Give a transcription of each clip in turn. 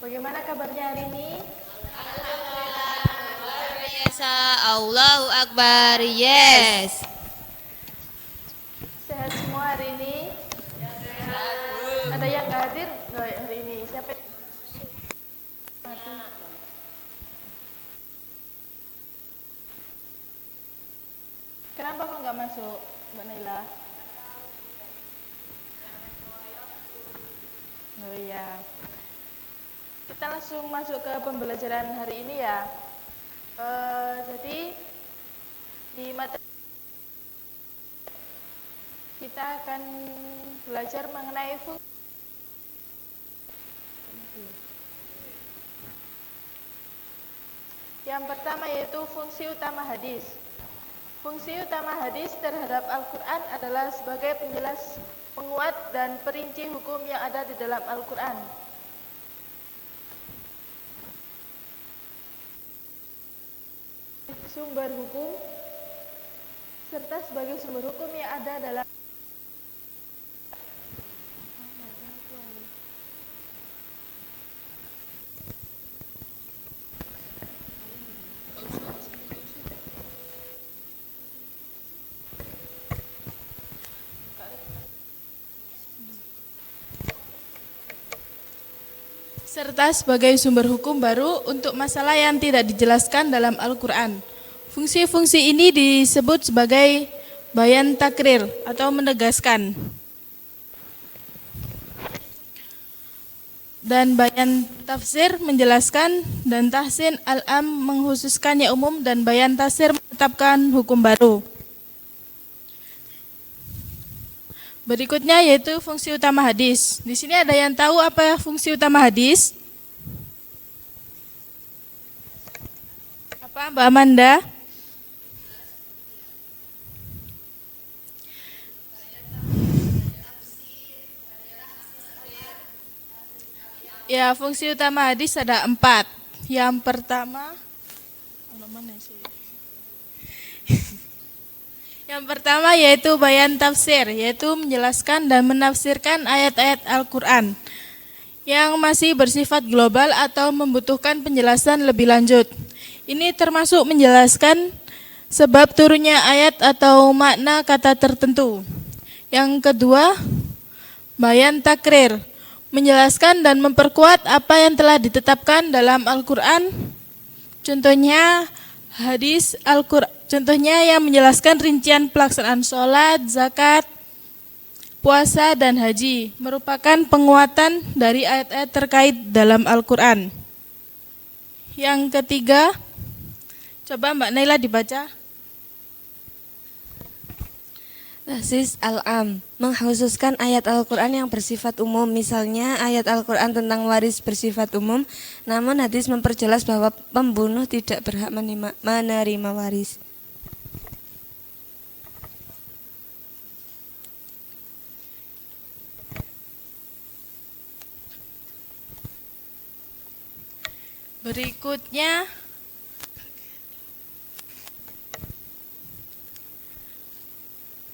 Bagaimana kabarnya hari ini? Biasa, Allahu Akbar, yes. Sehat semua hari ini? Ada yang nggak hadir nggak hari ini? Siapa? Kenapa kok nggak masuk, Mbak Naila? Oh iya. Kita langsung masuk ke pembelajaran hari ini ya. Jadi di materi kita akan belajar mengenai fungsi. Yang pertama yaitu fungsi utama hadis. Fungsi utama hadis terhadap Al-Quran adalah sebagai penjelas, penguat, dan perinci hukum yang ada di dalam Al-Quran. Sumber hukum serta sebagai sumber hukum yang ada dalam serta sebagai sumber hukum baru untuk masalah yang tidak dijelaskan dalam Al-Quran. Fungsi-fungsi ini disebut sebagai bayan takrir atau menegaskan. Dan bayan tafsir menjelaskan, dan tahsin al-am menghususkan yang umum, dan bayan tafsir menetapkan hukum baru. Berikutnya yaitu fungsi utama hadis. Di sini ada yang tahu apa fungsi utama hadis? Apa, Mbak Amanda? Ya, fungsi utama hadis ada 4. Yang pertama, yang pertama yaitu bayan tafsir, yaitu menjelaskan dan menafsirkan ayat-ayat Al-Quran yang masih bersifat global atau membutuhkan penjelasan lebih lanjut. Ini termasuk menjelaskan sebab turunnya ayat atau makna kata tertentu. Yang kedua, bayan takrir, menjelaskan dan memperkuat apa yang telah ditetapkan dalam Al-Quran. Contohnya hadis Al-Quran. Contohnya yang menjelaskan rincian pelaksanaan sholat, zakat, puasa, dan haji merupakan penguatan dari ayat-ayat terkait dalam Al-Quran. Yang ketiga, coba Mbak Naila dibaca. Tahsis al-am, mengkhususkan ayat Al-Quran yang bersifat umum. Misalnya ayat Al-Quran tentang waris bersifat umum, namun hadis memperjelas bahwa pembunuh tidak berhak menerima waris.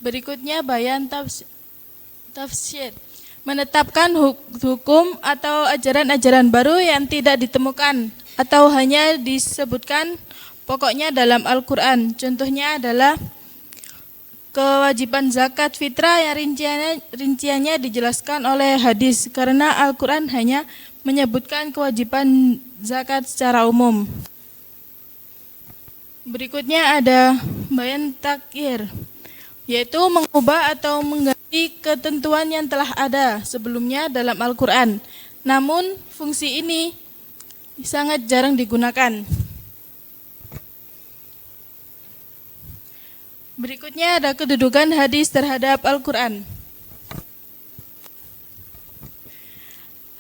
Berikutnya bayan tafsir, menetapkan hukum atau ajaran-ajaran baru yang tidak ditemukan atau hanya disebutkan pokoknya dalam Al-Quran. Contohnya adalah kewajiban zakat fitrah yang rinciannya dijelaskan oleh hadis, karena Al-Quran hanya menyebutkan kewajiban zakat secara umum. Berikutnya ada bayan takyir, yaitu mengubah atau mengganti ketentuan yang telah ada sebelumnya dalam Al-Quran. Namun fungsi ini sangat jarang digunakan. Berikutnya ada kedudukan hadis terhadap Al-Quran.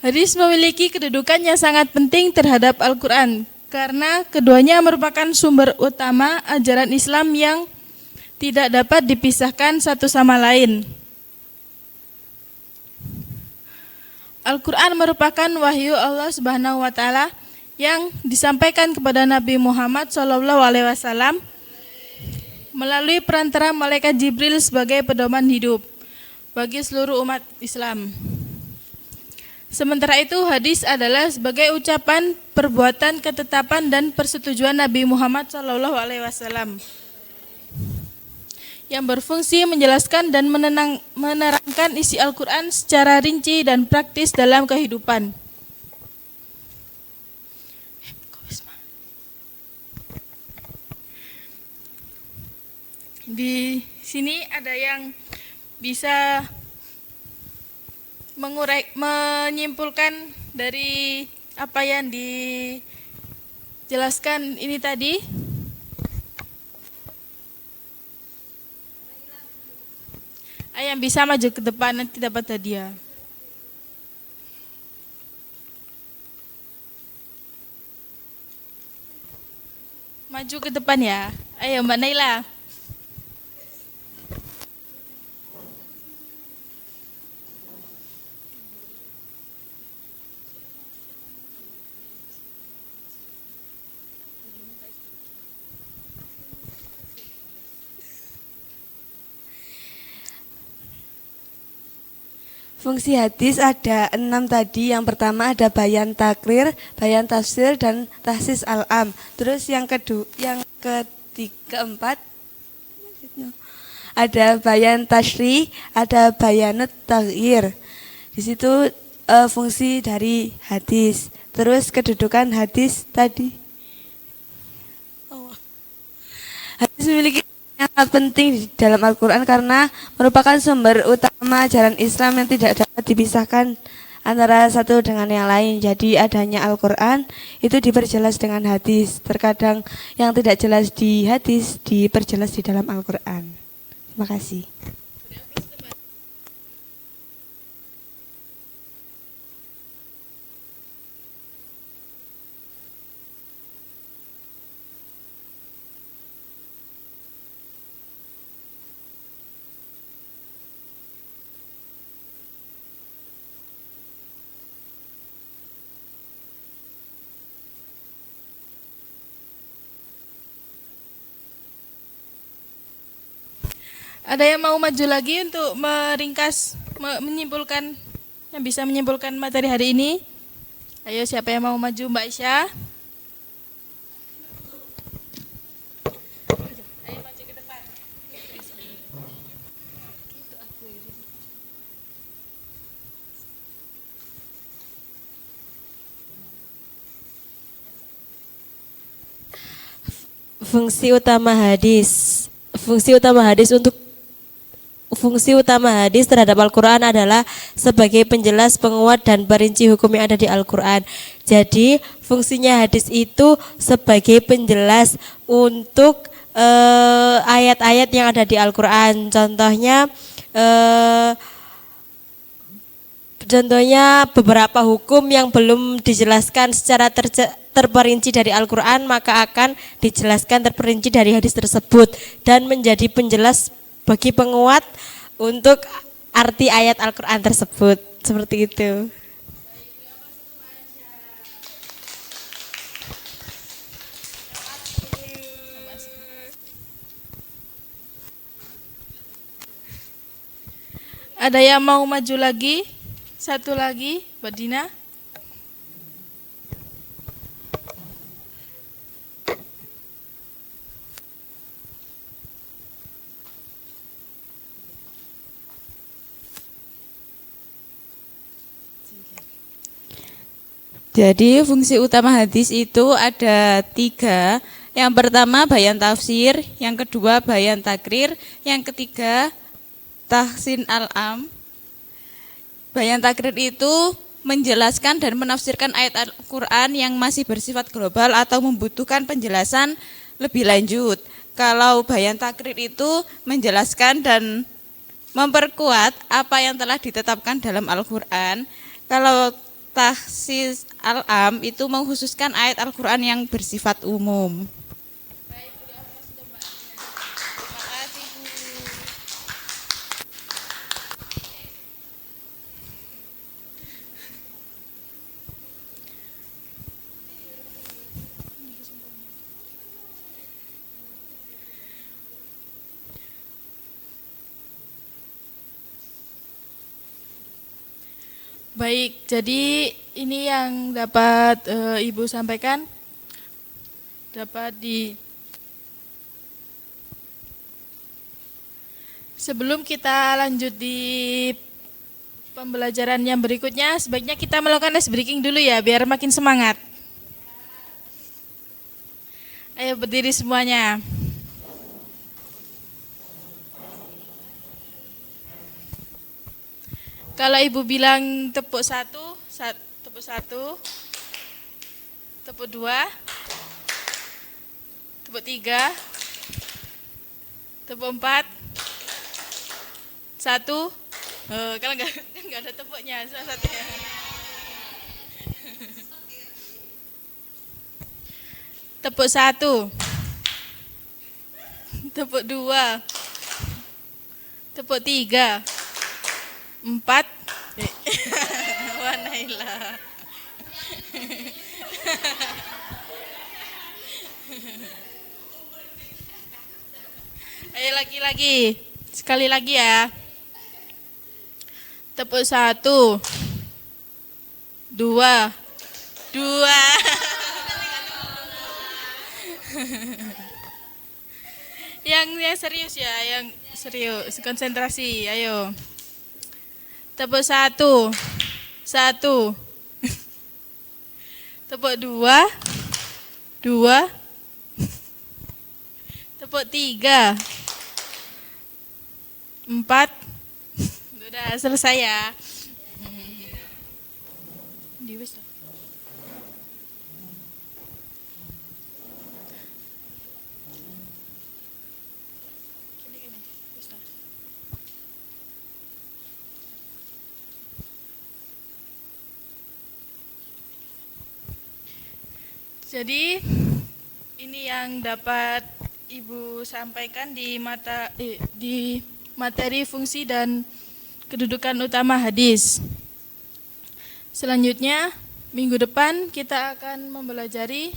Hadis memiliki kedudukan yang sangat penting terhadap Al-Quran, karena keduanya merupakan sumber utama ajaran Islam yang tidak dapat dipisahkan satu sama lain. Al-Quran merupakan wahyu Allah Subhanahu wa Ta'ala yang disampaikan kepada Nabi Muhammad SAW melalui perantara malaikat Jibril sebagai pedoman hidup bagi seluruh umat Islam. Sementara itu hadis adalah sebagai ucapan, perbuatan, ketetapan dan persetujuan Nabi Muhammad SAW yang berfungsi menjelaskan dan menerangkan isi Al-Quran secara rinci dan praktis dalam kehidupan. Di sini ada yang bisa menyimpulkan dari apa yang dijelaskan ini tadi. Yang bisa maju ke depan nanti dapat hadiah. Maju ke depan ya. Ayo Mbak Naila. Fungsi hadis ada 6 tadi. Yang pertama ada bayan takrir, bayan tafsir, dan tahsis al-am. Terus yang keempat ada bayan tashri, ada bayanut taghyir. Di situ fungsi dari hadis. Terus kedudukan hadis tadi. Hadis memiliki sangat penting di dalam Al-Quran karena merupakan sumber utama ajaran Islam yang tidak dapat dipisahkan antara satu dengan yang lain. Jadi adanya Al-Quran itu diperjelas dengan hadis. Terkadang yang tidak jelas di hadis diperjelas di dalam Al-Quran. Terima kasih. Ada yang mau maju lagi untuk meringkas, menyimpulkan, yang bisa menyimpulkan materi hari ini? Ayo, siapa yang mau maju? Mbak Aisyah. Ayo maju ke depan. Fungsi utama hadis. Fungsi utama hadis terhadap Al-Quran adalah sebagai penjelas, penguat, dan perinci hukum yang ada di Al-Quran. Jadi fungsinya hadis itu sebagai penjelas untuk ayat-ayat yang ada di Al-Quran. Contohnya beberapa hukum yang belum dijelaskan secara terperinci dari Al-Quran, maka akan dijelaskan terperinci dari hadis tersebut dan menjadi penjelas bagi penguat untuk arti ayat Al-Quran tersebut. Seperti itu. Ada yang mau maju lagi? Satu lagi, Mbak Dina. Jadi fungsi utama hadis itu ada 3. Yang pertama bayan tafsir, yang kedua bayan takrir, yang ketiga tahsin al-am. Bayan takrir itu menjelaskan dan menafsirkan ayat Al-Quran yang masih bersifat global atau membutuhkan penjelasan lebih lanjut. Kalau bayan takrir itu menjelaskan dan memperkuat apa yang telah ditetapkan dalam Al-Quran. Kalau tahsis al-am itu mengkhususkan ayat Al-Quran yang bersifat umum. Baik, jadi ini yang dapat Ibu sampaikan. Dapat di Sebelum kita lanjut di pembelajaran yang berikutnya, sebaiknya kita melakukan ice breaking dulu ya, biar makin semangat. Ayo berdiri semuanya. Kalau Ibu bilang tepuk satu, tepuk satu, tepuk dua, tepuk tiga, tepuk empat, satu. Kalau nggak ada tepuknya, satunya. Tepuk satu, tepuk dua, tepuk tiga, empat. Wanailah. Ayo lagi, sekali lagi ya. Tepuk satu, dua, yang serius ya, yang serius, konsentrasi, ayo. Tepuk satu, tepuk dua, tepuk tiga, empat. Udah selesai ya. Jadi ini yang dapat Ibu sampaikan di materi fungsi dan kedudukan utama hadis. Selanjutnya minggu depan kita akan mempelajari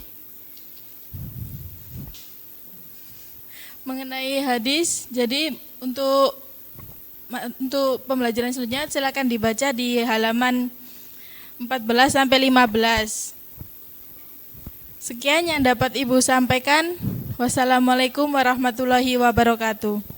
mengenai hadis. Jadi untuk pembelajaran selanjutnya silakan dibaca di halaman 14 sampai 15. Sekian yang dapat Ibu sampaikan. Wassalamualaikum warahmatullahi wabarakatuh.